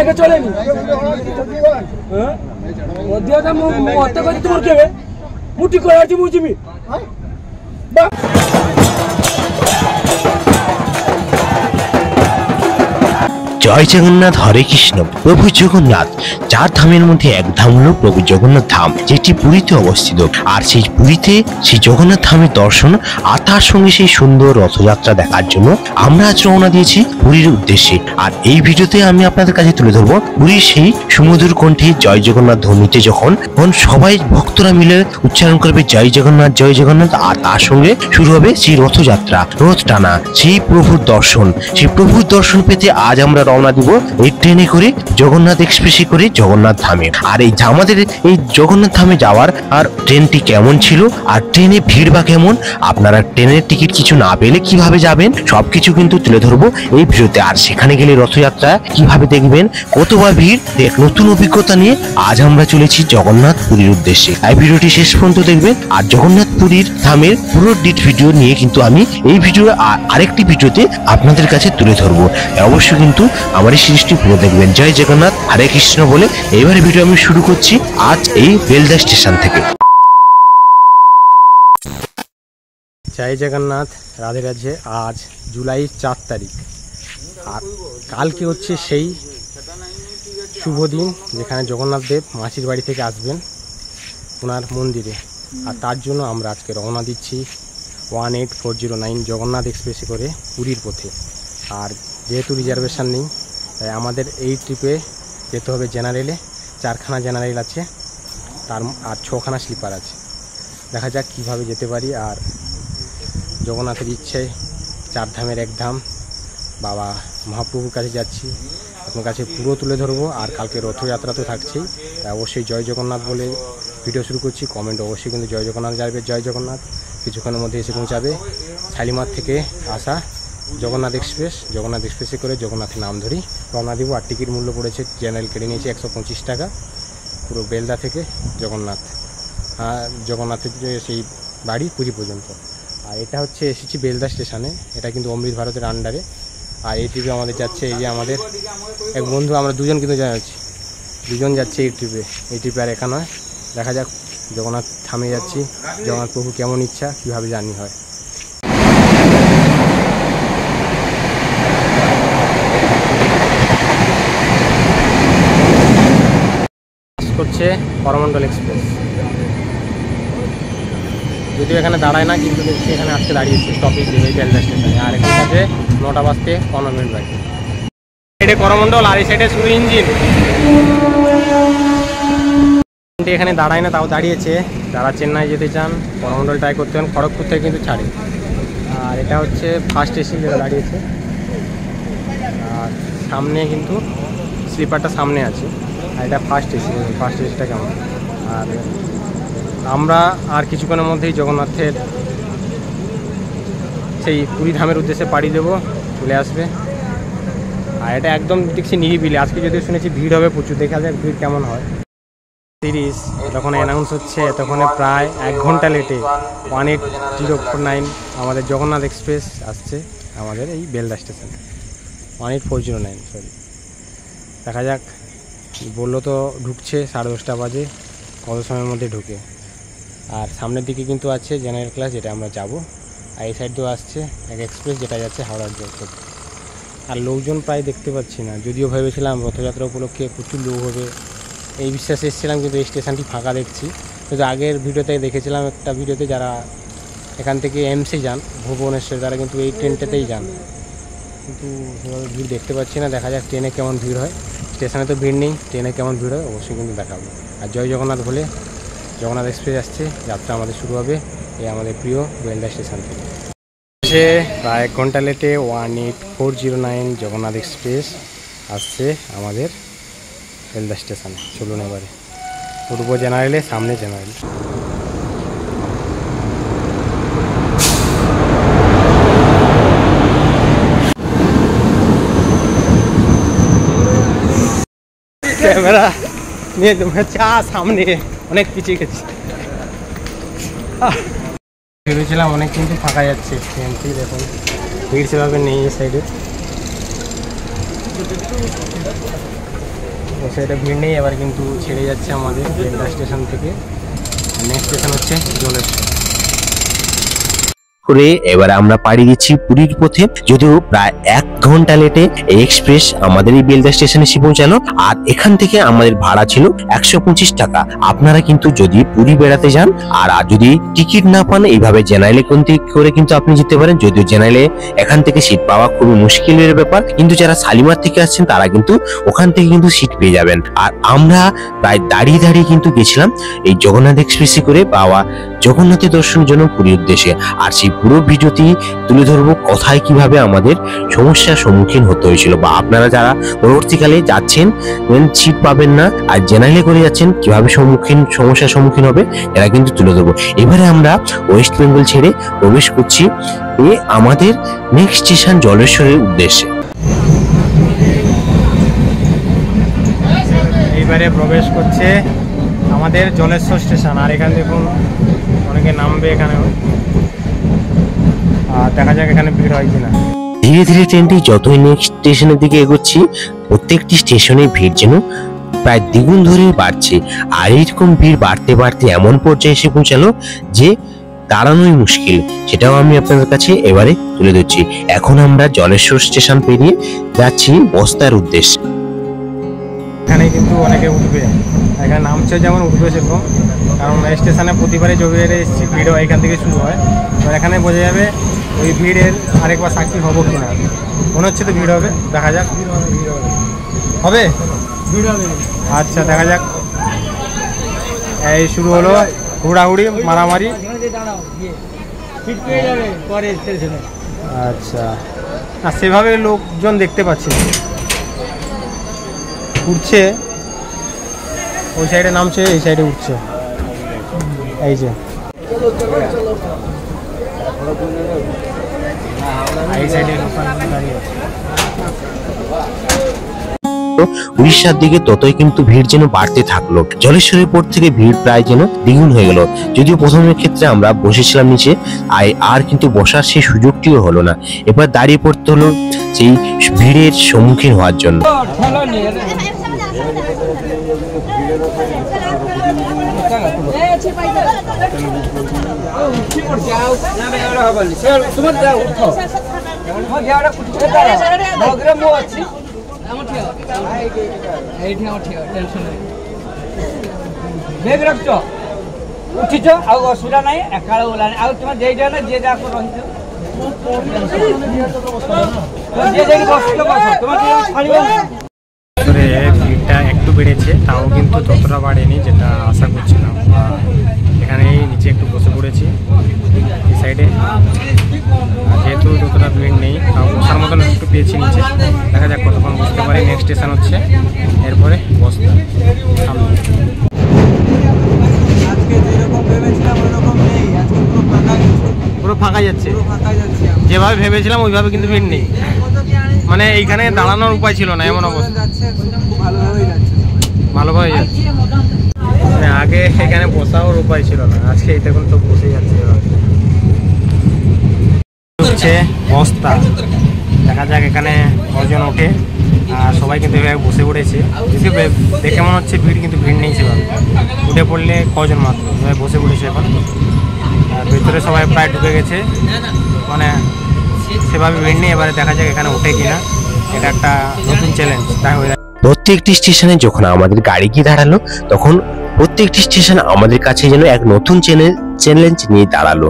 ଲେଖେ ଚଲେନି ଅଧିକ ମୁଁ ମତେ କରି ତୁମର କେବେ ମୁଁ ଠିକ ଅଛି ମୁଁ ଯିମି জয় জগন্নাথ, হরে কৃষ্ণ। প্রভু জগন্নাথ 4 ধামের মধ্যে এক ধাম হলো প্রভু জগন্নাথ ধাম, যেটি পুরীতে অবস্থিত। আর সেই পুরীতে সেই জগন্নাথ ধামের দর্শন আর তার সঙ্গে সেই সুন্দর রথযাত্রা দেখার জন্য আমরা আজ রওনা দিয়েছি পুরীর উদ্দেশ্যে। আর এই ভিডিওতে আমি আপনাদের কাছে তুলে ধরবো পুরীর সেই সুমধুর কণ্ঠে জয় জগন্নাথ ধ্বনিতে যখন সবাই ভক্তরা মিলে উচ্চারণ করবে জয় জগন্নাথ জয় জগন্নাথ, আর তার সঙ্গে শুরু হবে সেই রথযাত্রা, রথ টানা, সেই প্রভুর দর্শন। সেই প্রভুর দর্শন পেতে আজ আমরা রওনা দিব এই ট্রেনে করে, জগন্নাথ এক্সপ্রেসে করে জগন্নাথ ধামে। আর এই আমাদের এই জগন্নাথ ধামে যাওয়ার আর ট্রেনটি কেমন ছিল, আর ট্রেনে ভিড় বা কেমন, আপনারা ট্রেনের টিকিট কিছু না পেলে কিভাবে যাবেন, সবকিছু কিন্তু তুলে ধরবো এই ভিডিওতে। আর সেখানে গেলে রথযাত্রা কিভাবে দেখবেন, কতবার ভিড়, নতুন অভিজ্ঞতা নিয়ে আজ আমরা চলেছি জগন্নাথ পুরীর উদ্দেশ্যে। এই ভিডিওটি শেষ পর্যন্ত দেখবেন। আর জগন্নাথ পুরীর ধামের পুরো ডিট ভিডিও নিয়ে কিন্তু আমি এই ভিডিও আরেকটি ভিডিওতে আপনাদের কাছে তুলে ধরবো। অবশ্যই কিন্তু আমার এই সিরিজটি পুরো দেখবেন। জয় জগন্নাথ, হরে কৃষ্ণ বলে এবারে ভিডিও আমি শুরু করছি আজ এই বেলদা স্টেশন থেকে। জয় জগন্নাথ, রাধে রাধে। আজ জুলাই 4 তারিখ, আর কালকে হচ্ছে সেই শুভ দিন যেখানে জগন্নাথ দেব মাসির বাড়ি থেকে আসবেন ওনার মন্দিরে। আর তার জন্য আমরা আজকে রওনা দিচ্ছি 18409 জগন্নাথ এক্সপ্রেসে করে পুরীর পথে। আর যেহেতু রিজার্ভেশন নেই তাই আমাদের এই ট্রিপে যেতে হবে জেনারেলে। 4খানা জেনারেল আছে, আর 6খানা স্লিপার আছে। দেখা যাক কীভাবে যেতে পারি। আর জগন্নাথের ইচ্ছে 4 ধামের এক ধাম বাবা মহাপ্রভুর কাছে যাচ্ছি, আপনার কাছে পুরো তুলে ধরবো। আর কালকে রথযাত্রা তো থাকছেই, তাই অবশ্যই জয় জগন্নাথ বলে ভিডিও শুরু করছি। কমেন্ট অবশ্যই কিন্তু জয় জগন্নাথ যাবে। জয় জগন্নাথ কিছুক্ষণের মধ্যে এসে পৌঁছাবে শালিমার থেকে আসা জগন্নাথ এক্সপ্রেস। জগন্নাথ এক্সপ্রেসে করে জগন্নাথের নাম ধরি রওনা দিব। আর টিকিট মূল্য পড়েছে, জেনারেল কেটে নিয়েছে 125 টাকা পুরো বেলদা থেকে জগন্নাথের সেই বাড়ি পুরী পর্যন্ত। আর এটা হচ্ছে এসেছি বেলদা স্টেশনে, এটা কিন্তু অমৃত ভারতের আন্ডারে। আর এই ট্রিপে আমাদের যাচ্ছে এই যে আমাদের এক বন্ধু, আমরা দুজন কিন্তু যাচ্ছি, দুজন যাচ্ছে এই ট্রিপে। এই ট্রিপে আর একা নয়, দেখা যাক জগন্নাথ থামে যাচ্ছি, জগন্নাথ প্রভু কেমন ইচ্ছা, কীভাবে জার্নি হয়। করছে করমণ্ডল এক্সপ্রেস, যদিও এখানে দাঁড়ায় না, কিন্তু দেখছি এখানে আজকে দাঁড়িয়েছে স্টপেজ দেবে বেলদা স্টেশনে। আর এখানে কাছে 9টা বাজতে 15 মিনিট বাকি। সাইডে করমণ্ডল আর এই সাইডে শুধু ইঞ্জিন। এখানে দাঁড়ায় না, তাও দাঁড়িয়েছে। যারা চেন্নাই যেতে চান করমণ্ডল ট্রাই করতে হন, খড়গপুর থেকে কিন্তু ছাড়ে। আর এটা হচ্ছে ফার্স্ট এসি যেটা দাঁড়িয়েছে। আর সামনে কিন্তু স্লিপারটা সামনে আছে, আর এটা ফার্স্ট এসি। ফার্স্ট এসিটা কেমন। আর আমরা আর কিছুক্ষণের মধ্যেই জগন্নাথের সেই পুরী ধামের উদ্দেশ্যে পাড়ি দেবো, চলে আসবে। আর এটা একদম দেখছি নিরিবিলি। আজকে যদিও শুনেছি ভিড় হবে প্রচুর, দেখা যাক ভিড় কেমন হয়। সিরিজ যখন অ্যানাউন্স হচ্ছে তখন প্রায় 1 ঘন্টা লেটে 18049 আমাদের জগন্নাথ এক্সপ্রেস আসছে আমাদের এই বেলদা স্টেশনে। 18409 সরি। দেখা যাক, বললো তো ঢুকছে 10:30 বাজে, কত সময়ের মধ্যে ঢুকে। আর সামনের দিকে কিন্তু আছে জেনারেল ক্লাস, যেটা আমরা যাব। আর এই সাইড দিয়েও আসছে এক এক্সপ্রেস, যেটা যাচ্ছে হাওড়ার জন্য। আর লোকজন প্রায় দেখতে পাচ্ছি না, যদিও ভেবেছিলাম রথযাত্রা উপলক্ষে প্রচুর লোক হবে, এই বিশ্বাসে এসেছিলাম, কিন্তু এই স্টেশনটি ফাঁকা দেখছি। কিন্তু আগের ভিডিওতে দেখেছিলাম একটা ভিডিওতে, যারা এখান থেকে এমসি যান ভুবনেশ্বর, তারা কিন্তু এই ট্রেনটাতেই যান, কিন্তু সেভাবে ভিড় দেখতে পাচ্ছি না। দেখা যাক ট্রেনে কেমন ভিড় হয়। স্টেশনে তো ভিড় নেই, ট্রেনে কেমন ভিড় হয় অবশ্যই কিন্তু দেখাবো। আর জয় জগন্নাথ বলে জগন্নাথ এক্সপ্রেস আসছে, যাত্রা আমাদের শুরু হবে এই আমাদের প্রিয় বেলদা স্টেশন থেকে। সে প্রায় 1 ঘন্টা লেটে 18409 জগন্নাথ এক্সপ্রেস আসছে আমাদের বেলদা স্টেশনে। চলুন এবারে পূর্ব জেনারেলে, সামনে জেনারেল। ক্যামেরা নিয়ে তোমরা চা সামনে অনেক পিছিয়ে গেছি। ভেবেছিলাম অনেক, কিন্তু ফাঁকা যাচ্ছে ট্রেনটি। দেখুন ভিড় সেভাবে নেই এই সাইডে। তো সেটা ভিড় নেই, এবার কিন্তু ছেড়ে যাচ্ছে আমাদের বেলদা স্টেশন থেকে। নেক্সট স্টেশন হচ্ছে জলেশ্বর। করে এবার আমরা পাড়ি দিচ্ছি পুরীর পথে, যদিও প্রায় 1 ঘন্টা লেটে এই এক্সপ্রেস আমাদের এই বেলদা স্টেশনে এসে পৌঁছালো। আর এখান থেকে আমাদের ভাড়া ছিল 125 টাকা। আপনারা কিন্তু যদি পুরী বেড়াতে যান আর যদি টিকিট না পান, এইভাবে জেনারেলে করে কিন্তু আপনি যেতে পারেন। যদিও জেনারেলে এখান থেকে সিট পাওয়া খুবই মুশকিলের ব্যাপার, কিন্তু যারা শালিমার থেকে আসছেন তারা কিন্তু ওখান থেকে কিন্তু সিট পেয়ে যাবেন। আর আমরা প্রায় দাঁড়িয়ে দাঁড়িয়ে কিন্তু গেছিলাম এই জগন্নাথ এক্সপ্রেসে করে বাবা জগন্নাথের দর্শনের জন্য পুরীর উদ্দেশ্যে। আর সেই পুরো ভিডিওটি তুলে ধরবো কোথায় কিভাবে আমাদের সমস্যার সম্মুখীন হতে হয়েছিল, বা আপনারা যারা পরবর্তীকালে যাচ্ছেন সিট পাবেন না আর জেনারেলে করে যাচ্ছেন কিভাবে সমস্যার সম্মুখীন হবে, এরা কিন্তু তুলে ধরবো। এবারে আমরা ওয়েস্ট বেঙ্গল ছেড়ে প্রবেশ করছি আমাদের নেক্সট স্টেশন জলেশ্বরের উদ্দেশ্যে। এইবারে প্রবেশ করছে আমাদের জলেশ্বর স্টেশন। আর এখানে দেখুন অনেকে নামবে এখানে, আর দেখা যাক এখানে ভিড় হয় কিনা। ধীরে ধীরে ট্রেনটি যতই নেক্সট স্টেশনের দিকে এগোচ্ছি, প্রত্যেকটি স্টেশনে ভিড় যেন প্রায় দ্বিগুণ ধরে বাড়ছে। আর এইরকম ভিড় বাড়তে বাড়তে এমন পর্যায়ে এসে পৌঁছালো যে দাঁড়ানোই মুশকিল। সেটাও আমি আপনাদের কাছে এবারে তুলে ধরছি। এখন আমরা জলেশ্বর স্টেশন পেরিয়ে যাচ্ছি বস্তার উদ্দেশ্যে। এখানে কিন্তু অনেকে উঠবে, এখানে নামছে যেমন উঠবে সেরকম, কারণ স্টেশনে প্রতিবারে যোগীরে এসেছি, ভিড়ও এখান থেকে শুরু হয়। এবার এখানে বোঝা যাবে ওই ভিড়ের আরেকবার সাক্ষী হবো কিনা। মনে হচ্ছে তো ভিড় হবে, দেখা যাক হবে। আচ্ছা দেখা যাক। এই শুরু হলো হুড়াহুড়ি মারামারি। আচ্ছা, আর সেভাবে লোকজন দেখতে পাচ্ছি না। উঠছে ওই সাইডে, নামছে এই সাইডে উঠছে। এই যে এই সাইডে দাঁড়িয়ে আছে। উড়িষ্যার দিকে ততই কিন্তু ভিড় যেন বাড়তে থাকলো। জলেশ্বরের পর থেকে ভিড় প্রায় যেন দ্বিগুণ হয়ে গেল। যদিও প্রথমের ক্ষেত্রে আমরা বসেছিলাম নিচে, আর কিন্তু বসার সেই সুযোগটিও হলো না। এবার দাঁড়িয়ে পড়তে হলো সেই ভিড়ের সম্মুখীন হওয়ার জন্য। বেগ রাখছ উঠিছ ଆଉ ଅସୁବିଧା ନାହିଁ, ଏକାଳ ଓଲାଣି ଆଉ ତୁମେ ଦେଇଦିଅ ନା, ଯିଏ ଯାହାକୁ ରହିଛ ଯିଏ ଯାଇକି ବସିଛ ବସ, তোমার ছাড়িব। ভিড়টা একটু বেড়েছে, তাও কিন্তু ততটা বাড়েনি যেটা আশা করছিলাম। এখানে নিচে একটু বসে পড়েছি এই সাইডে, যেহেতু ততটা ভিড় নেই, তাও বসার মতন একটু পেয়েছি নিচে। দেখা যাক কতক্ষণ বসতে পারি। নেক্সট স্টেশন হচ্ছে এরপরে বস্তা সামনে। পুরো ফাঁকা যাচ্ছে, যেভাবে ভেবেছিলাম ওইভাবে কিন্তু ভিড় নেই। মানে এইখানে দাঁড়ানোর উপায় ছিল না, এমন অবস্থা। ভালোভাবে যাচ্ছে, মানে আগে এখানে বসার উপায় ছিল না, আজকে এটা এখন তো বসে যাচ্ছে। হচ্ছে বস্তা, দেখা যাক এখানে কজন ওঠে। আর সবাই কিন্তু এভাবে বসে পড়েছে, দেখে মনে হচ্ছে ভিড়, কিন্তু ভিড় নেই সেভাবে। উঠে পড়লে কজন মাত্র সবাই বসে পড়েছে এখন। আর ভেতরে সবাই প্রায় ঢুকে গেছে, মানে সেভাবে ভিড় নেই। এবারে দেখা যাক এখানে ওঠে কিনা, এটা একটা নতুন চ্যালেঞ্জ। তাই প্রত্যেকটি স্টেশনে যখন আমাদের গাড়ি গিয়ে দাঁড়ালো, তখন প্রত্যেকটি স্টেশন আমাদের কাছে যেন এক নতুন চ্যালেঞ্জ নিয়ে দাঁড়ালো।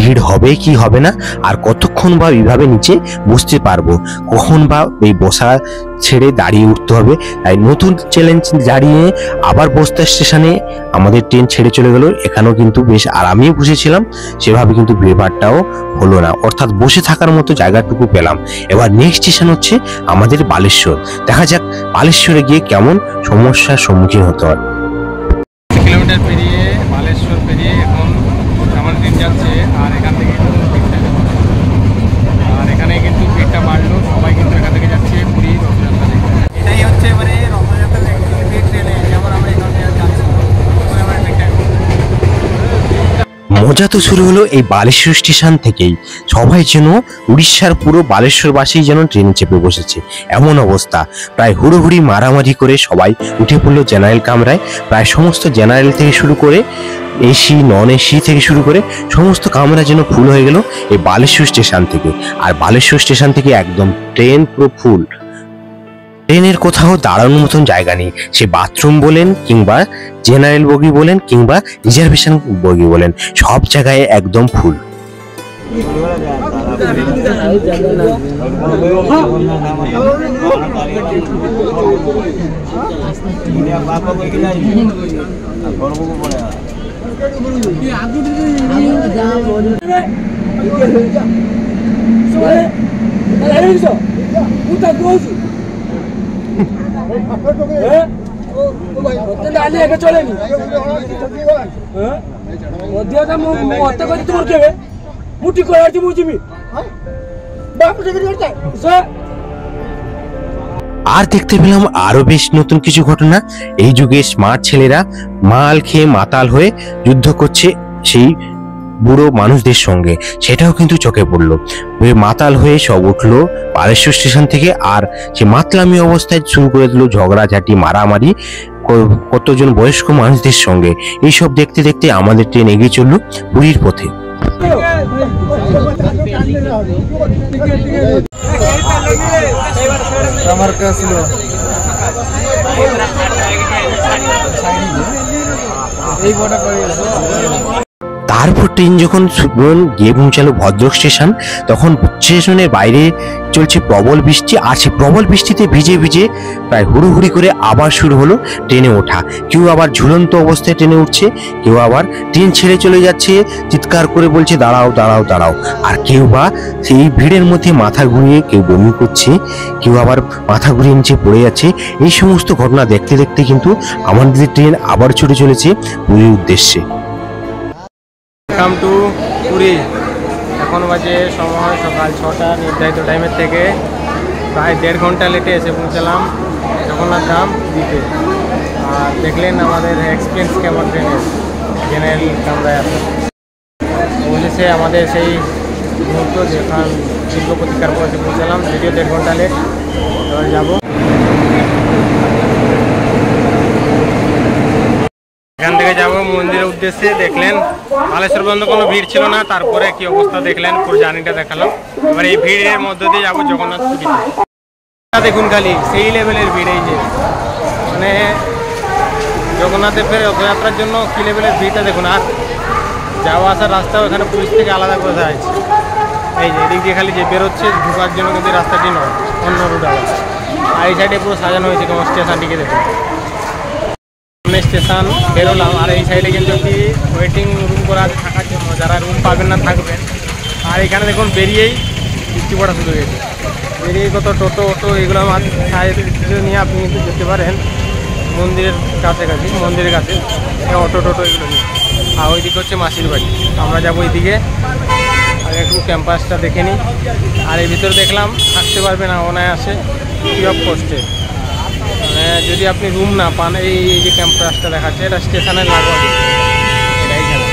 ভিড় হবে কি হবে না, আর কতক্ষণ বা এইভাবে নিচে বসতে পারবো, কখন বা এই বসা ছেড়ে দাঁড়িয়ে উঠতে হবে। তাই নতুন চ্যালেঞ্জ দাঁড়িয়ে আবার বস্তা স্টেশনে আমাদের ট্রেন ছেড়ে চলে গেল। এখানেও কিন্তু বেশ আরামেই বসেছিলাম, সেভাবে কিন্তু ভিড়ভাড়টাও হলো না, অর্থাৎ বসে থাকার মতো জায়গাটুকু পেলাম। এবার নেক্সট স্টেশন হচ্ছে আমাদের বালেশ্বর। দেখা যাক বালেশ্বরে গিয়ে কেমন সমস্যার সম্মুখীন হতে হয়। কিলোমিটার পেরিয়ে বালেশ্বর পেরিয়ে এখন আমার ট্রেন যাচ্ছে। আর এখান থেকে আর এখানে কিন্তু ভিড়টা বাড়লো, সবাই কিন্তু এখান থেকে যাচ্ছে পুরী রথযাত্রা দেখতে। এটাই হচ্ছে এবারে রথযাত্রা দেখতে ট্রেনে, যেমন আমরা এখান থেকে যাচ্ছি। মজা তো শুরু হলো এই বালেশ্বর স্টেশন থেকেই। সবাই যেন উড়িষ্যার পুরো বালেশ্বরবাসী যেন ট্রেনে চেপে বসেছে, এমন অবস্থা। প্রায় হুড়োহুড়ি মারামারি করে সবাই উঠে পড়লো জেনারেল কামরায়। প্রায় সমস্ত জেনারেল থেকে শুরু করে এসি, নন এসি থেকে শুরু করে সমস্ত কামরা যেন ফুল হয়ে গেল এই বালেশ্বর স্টেশন থেকে। আর বালেশ্বর স্টেশন থেকে একদম ট্রেন পুরো ফুল। ট্রেনের কোথাও দাঁড়ানোর মতন জায়গা নেই, সে বাথরুম বলেন কিংবা জেনারেল বগি বলেন কিংবা রিজার্ভেশন বগি বলেন, সব জায়গায় একদম ফুল। আর দেখতে পেলাম আরো বেশ নতুন কিছু ঘটনা। এই যুগে স্মার্ট ছেলেরা মাল খেয়ে মাতাল হয়ে যুদ্ধ করছে সেই বুড়ো মানুষদের সঙ্গে, সেটাও কিন্তু চোখে পড়লো। মাতাল হয়ে সব উঠলো বালেশ্বর স্টেশন থেকে, আর সে মাতলামি অবস্থায় শুরু করে দিল ঝগড়াঝাটি, মারামারি কতজন বয়স্ক মানুষদের সঙ্গে। এইসব দেখতে দেখতে আমাদের ট্রেন এগিয়ে চললো পুরীর পথে। তারপর ট্রেন যখন গিয়ে পৌঁছালো ভদ্রক স্টেশন, তখন স্টেশনের বাইরে চলছে প্রবল বৃষ্টি। আর সেই প্রবল বৃষ্টিতে ভিজে ভিজে প্রায় হুড়োহুড়ি করে আবার শুরু হলো ট্রেনে ওঠা। কেউ আবার ঝুলন্ত অবস্থায় ট্রেনে উঠছে, কেউ আবার ট্রেন ছেড়ে চলে যাচ্ছে, চিৎকার করে বলছে দাঁড়াও দাঁড়াও দাঁড়াও। আর কেউ বা সেই ভিড়ের মধ্যে মাথা ঘুরিয়ে কেউ বমি করছে, কেউ আবার মাথা ঘুরিয়ে নিচে পড়ে যাচ্ছে। এই সমস্ত ঘটনা দেখতে দেখতে কিন্তু আমাদের ট্রেন আবার ছুটে চলেছে পুরীর উদ্দেশ্যে। Welcome to Puri. এখন বাজে সময় সকাল 6টা। নির্ধারিত টাইমের থেকে প্রায় 1.5 ঘন্টা লেটে এসে পৌঁছালাম জগন্নাথ ধাম দিতে। আর দেখলেন আমাদের এক্সপিরিয়েন্স কেমন ট্রেনের, জেনারেল কামরায় আসে বলেছে আমাদের সেই মুহূর্ত যেখান দীর্ঘ প্রতিকার করেছে পৌঁছালাম, যদিও 1.5 ঘন্টা লেট। এবার যাবো এখান থেকে যাবো মন্দিরের উদ্দেশ্যে। দেখলেন বালেশ্বর বন্ধ কোনো ভিড় ছিল না, তারপরে কি অবস্থা দেখলেন, পুরো জার্নিটা দেখালাম। এবার এই ভিড়ের মধ্যে দিয়ে যাবো জগন্নাথ পুরীতে। দেখুন খালি সেই লেভেলের ভিড়, এই যে মানে জগন্নাথে ফেরে রথযাত্রার জন্য কি লেভেলের ভিড়টা দেখুন। আর যাওয়া আসার রাস্তাও এখানে পুলিশ থেকে আলাদা করে দেওয়া হয়েছে। এই যে এদিক দিয়ে খালি যে বেরোচ্ছে ঢোকার জন্য কিন্তু রাস্তাটি নয়, অন্য রুট আবার। আর এই সাইডে পুরো সাজানো হয়েছে কেমন স্টেশনটিকে দেখুন। স্টেশন বেরোলাম, আর এই সাইডে কিন্তু একটি ওয়েটিং রুম করা আছে থাকার জন্য, যারা রুম পাবেন না থাকবেন। আর এখানে দেখুন বেরিয়েই বৃষ্টি পড়া শুরু হয়েছে। বেরিয়ে কত টোটো অটো এগুলো সাইডে নিয়ে আপনি কিন্তু যেতে পারেন মন্দিরের কাছাকাছি, মন্দিরের কাছে অটো টোটো এগুলো নিয়ে। আর ওইদিকে হচ্ছে মাসির বাড়ি, আমরা যাবো এইদিকে। আর একটু ক্যাম্পাসটা দেখে নিই। আর এই ভিতরে দেখলাম থাকতে পারবে না অনায়াসে, ফ্রি অফ কস্টে। যদি আপনি রুম না পান, এই যে ক্যাম্পাসটা দেখাচ্ছে এটা স্টেশনের লাগোয়া, এটাই খেলা।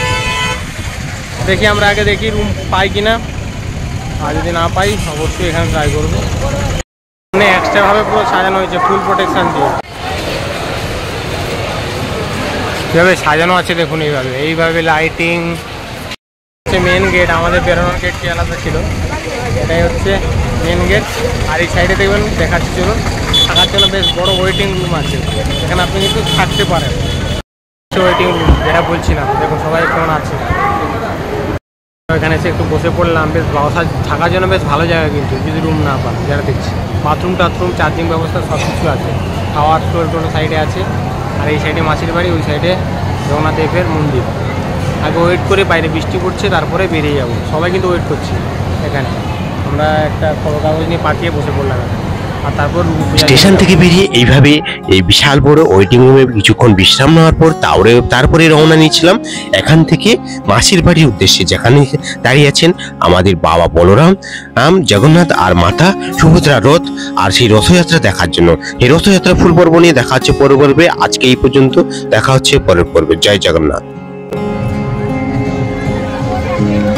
দেখি আমরা আগে দেখি রুম পাই কিনা, আর যদি না পাই অবশ্যই এখানে ট্রাই করবো। মানে এক্সট্রাভাবে পুরো সাজানো হয়েছে ফুল প্রোটেকশন দিয়ে। কীভাবে সাজানো আছে দেখুন, এইভাবে লাইটিং। মেন গেট, আমাদের বেরোনোর গেটটি আলাদা ছিল, এটাই হচ্ছে মেন গেট। আর এই সাইডে দেখবেন দেখাচ্ছি, চলুন থাকার জন্য বেশ বড় ওয়েটিং রুম আছে, এখানে আপনি কিন্তু থাকতে পারেন। ওয়েটিং রুম যেটা বলছিলাম, দেখুন সবাই কেমন আছে। এখানে এসে একটু বসে পড়লাম, বেশ বসা থাকার জন্য বেশ ভালো জায়গা কিন্তু, যদি রুম না পান। যারা দেখছি বাথরুম টাথরুম চার্জিং ব্যবস্থা সব কিছু আছে। খাওয়ার স্টোর কোনো সাইডে আছে। আর এই সাইডে মাসির বাড়ি, ওই সাইডে জগন্নাথ দেবের মন্দির। আগে ওয়েট করে, বাইরে বৃষ্টি পড়ছে তারপরে বেরিয়ে যাব। সবাই কিন্তু ওয়েট করছি এখানে। আমরা একটা খবর কাগজ নিয়ে পাঠিয়ে বসে পড়লাম। আর তারপর স্টেশন থেকে বেরিয়ে এইভাবে এই বিশাল বড় ওয়েটিং রুমে কিছুক্ষণ বিশ্রাম নেওয়ার পর তারপরে রওনা নিয়েছিলাম এখান থেকে মাসির বাড়ির উদ্দেশ্যে, যেখানে দাঁড়িয়ে আছেন আমাদের বাবা বলরাম, জগন্নাথ আর মাতা সুভদ্রা রথ। আর সেই রথযাত্রা দেখার জন্য, এই রথযাত্রা ফুল পর্ব নিয়ে দেখা হচ্ছে পরের পর্বে। আজকে এই পর্যন্ত, দেখা হচ্ছে পরের পর্বে। জয় জগন্নাথ। আছে।